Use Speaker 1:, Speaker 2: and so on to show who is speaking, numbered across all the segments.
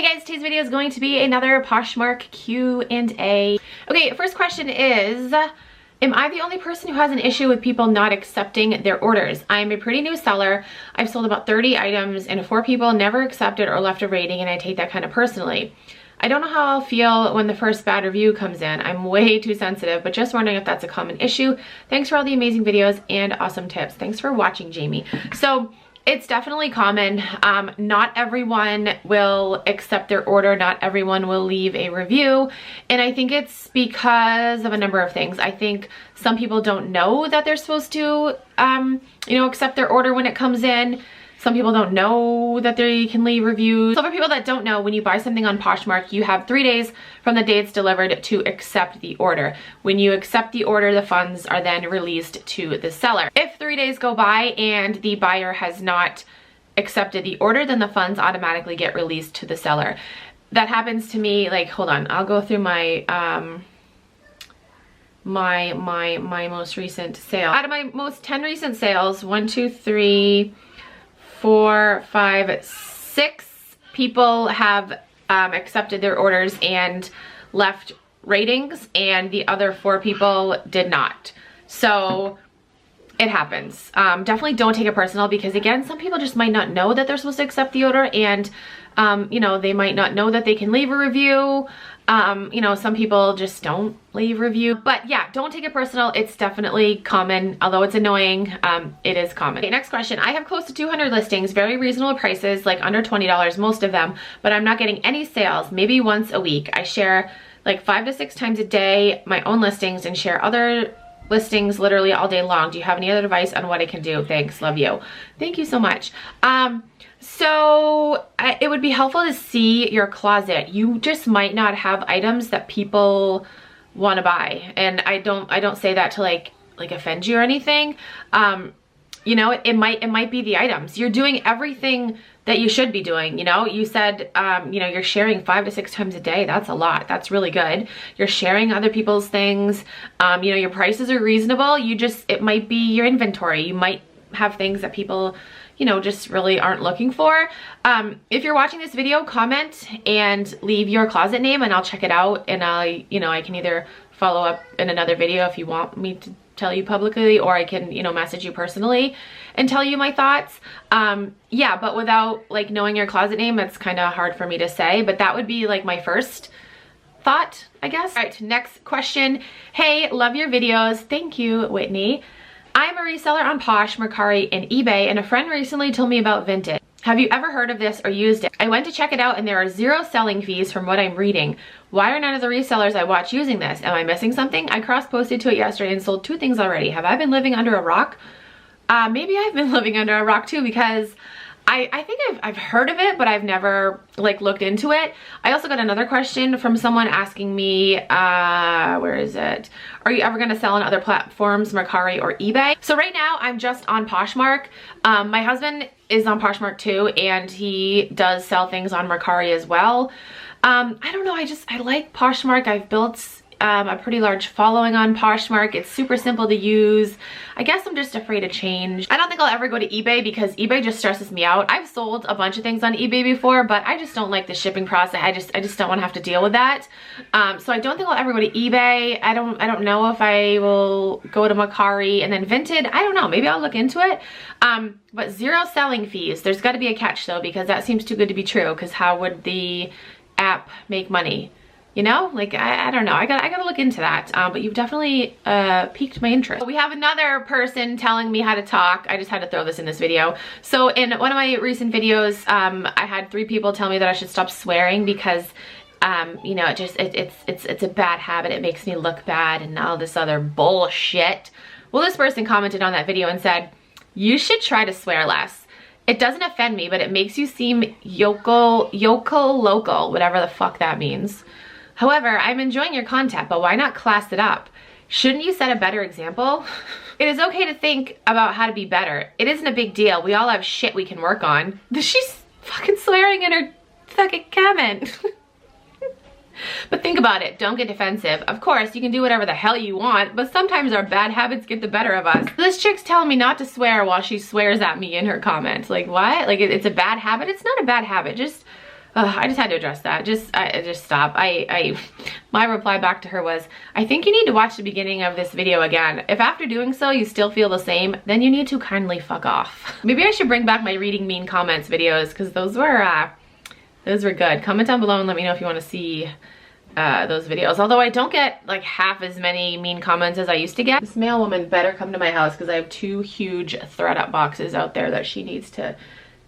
Speaker 1: guys, today's video is going to be another Poshmark Q&A. Okay, first question is, am I the only person who has an issue with people not accepting their orders? I'm a pretty new seller. I've sold about 30 items and 4 people never accepted or left a rating, and I take that kind of personally. I don't know how I'll feel when the first bad review comes in. I'm way too sensitive, but just wondering if that's a common issue. Thanks for all the amazing videos and awesome tips. Thanks for watching, Jamie. So it's definitely common. Not everyone will accept their order. Not everyone will leave a review. And I think it's because of a number of things. I think some people don't know that they're supposed to, accept their order when it comes in. Some people don't know that they can leave reviews. So for people that don't know, when you buy something on Poshmark, you have 3 days from the day it's delivered to accept the order. When you accept the order, the funds are then released to the seller. If 3 days go by and the buyer has not accepted the order, then the funds automatically get released to the seller. That happens to me, like, hold on, I'll go through my my most recent sale. Out of my most 10 recent sales, 1, 2, 3, 4, 5, 6 people have accepted their orders and left ratings, and the other 4 people did not. So it happens. Definitely don't take it personal, because again, some people just might not know that they're supposed to accept the order, and they might not know that they can leave a review. Some people just don't leave review, but yeah, don't take it personal. It's definitely common. Although it's annoying, it is common. Okay, next question. I have close to 200 listings, very reasonable prices, like under $20, most of them, but I'm not getting any sales, maybe once a week. I share like 5 to 6 times a day my own listings and share other listings literally all day long. Do you have any other advice on what I can do? Thanks, love you. Thank you so much. So it would be helpful to see your closet. You just might not have items that people want to buy, and I don't say that to like offend you or anything. It might be the items. You're doing everything that you should be doing. You said you're sharing 5 to 6 times a day. That's a lot. That's really good. You're sharing other people's things. Your prices are reasonable. It might be your inventory. You might have things that people just really aren't looking for. If you're watching this video, comment and leave your closet name and I'll check it out, and I can either follow up in another video if you want me to tell you publicly, or I can message you personally and tell you my thoughts. Yeah, but without like knowing your closet name, it's kind of hard for me to say, but that would be like my first thought, I guess. All right, next question. Hey, love your videos. Thank you, Whitney. I'm a reseller on Posh, Mercari, and eBay, and a friend recently told me about Vinted. Have you ever heard of this or used it? I went to check it out, and there are 0 selling fees from what I'm reading. Why are none of the resellers I watch using this? Am I missing something? I cross-posted to it yesterday and sold 2 things already. Have I been living under a rock? Maybe I've been living under a rock too, because I think I've heard of it, but I've never like looked into it. I also got another question from someone asking me, where is it? Are you ever gonna sell on other platforms, Mercari or eBay? So right now I'm just on Poshmark. My husband is on Poshmark too, and he does sell things on Mercari as well. I don't know, I like Poshmark. I've built a pretty large following on Poshmark. It's super simple to use. I guess I'm just afraid of change. I don't think I'll ever go to eBay because eBay just stresses me out. I've sold a bunch of things on eBay before, but I just don't like the shipping process. I just don't want to have to deal with that. So I don't think I'll ever go to eBay. I don't know if I will go to Mercari. And then Vinted, I don't know, maybe I'll look into it. But 0 selling fees. There's got to be a catch though, because that seems too good to be true, because how would the app make money? Like, I don't know. I gotta look into that. But you've definitely piqued my interest. We have another person telling me how to talk. I just had to throw this in this video. So in one of my recent videos, I had 3 people tell me that I should stop swearing because it's a bad habit. It makes me look bad and all this other bullshit. Well, this person commented on that video and said, you should try to swear less. It doesn't offend me, but it makes you seem local, whatever the fuck that means. However, I'm enjoying your content, but why not class it up? Shouldn't you set a better example? It is okay to think about how to be better. It isn't a big deal. We all have shit we can work on. She's fucking swearing in her fucking comment. But think about it. Don't get defensive. Of course, you can do whatever the hell you want, but sometimes our bad habits get the better of us. This chick's telling me not to swear while she swears at me in her comments. Like, what? Like, it's a bad habit? It's not a bad habit. Just I just had to address that. I just stop. My reply back to her was, I think you need to watch the beginning of this video again. If after doing so you still feel the same, then you need to kindly fuck off. Maybe I should bring back my reading mean comments videos, because those were good. Comment down below and let me know if you want to see those videos. Although I don't get like half as many mean comments as I used to get. This mail woman better come to my house, because I have 2 huge thread-up boxes out there that she needs to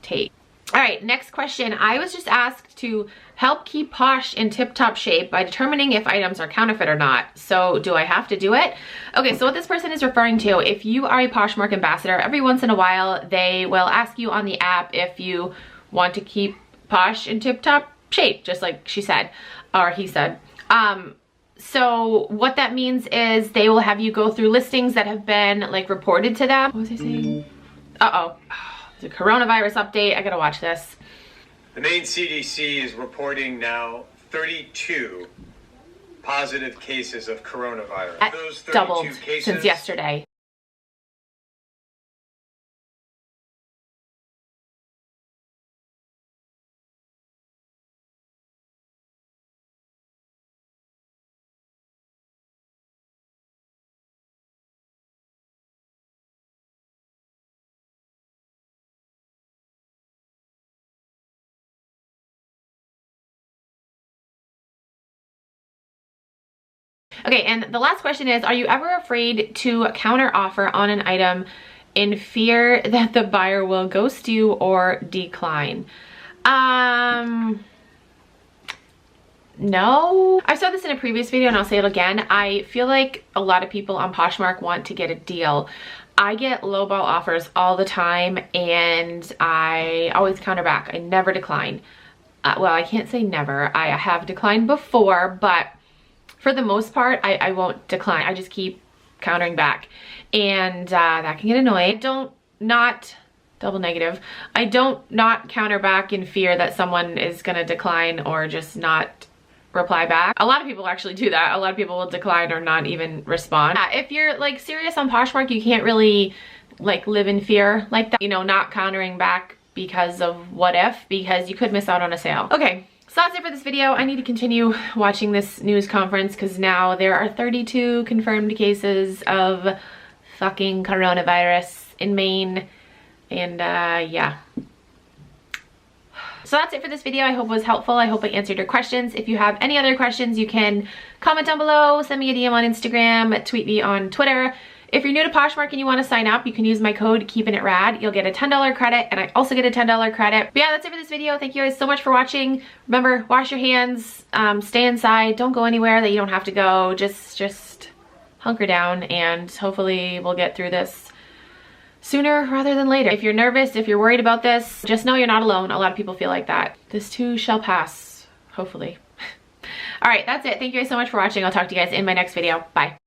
Speaker 1: take. All right, next question. I was just asked to help keep Posh in tip-top shape by determining if items are counterfeit or not. So do I have to do it? Okay, so what this person is referring to, if you are a Poshmark ambassador, every once in a while they will ask you on the app if you want to keep Posh in tip-top shape, just like she said, or he said. So what that means is they will have you go through listings that have been like reported to them. What was I saying? Uh-oh. The coronavirus update. I gotta watch this.
Speaker 2: The main CDC is reporting now 32 positive cases of coronavirus. Those 32
Speaker 1: doubled
Speaker 2: cases
Speaker 1: since yesterday. Okay, and the last question is, are you ever afraid to counter offer on an item in fear that the buyer will ghost you or decline? No. I said this in a previous video and I'll say it again. I feel like a lot of people on Poshmark want to get a deal. I get lowball offers all the time and I always counter back. I never decline. Well, I can't say never. I have declined before, but for the most part, I won't decline. I just keep countering back. And that can get annoying. I don't not counter back in fear that someone is gonna decline or just not reply back. A lot of people actually do that. A lot of people will decline or not even respond. If you're like serious on Poshmark, you can't really like live in fear like that. You know, not countering back because of what if, because you could miss out on a sale. Okay. So that's it for this video. I need to continue watching this news conference because now there are 32 confirmed cases of fucking coronavirus in Maine. And yeah. So that's it for this video. I hope it was helpful. I hope I answered your questions. If you have any other questions, you can comment down below, send me a DM on Instagram, tweet me on Twitter. If you're new to Poshmark and you want to sign up, you can use my code KEEPINITRAD. You'll get a $10 credit, and I also get a $10 credit. But yeah, that's it for this video. Thank you guys so much for watching. Remember, wash your hands, stay inside, don't go anywhere that you don't have to go. Just hunker down, and hopefully we'll get through this sooner rather than later. If you're nervous, if you're worried about this, just know you're not alone. A lot of people feel like that. This too shall pass, hopefully. All right, that's it. Thank you guys so much for watching. I'll talk to you guys in my next video. Bye.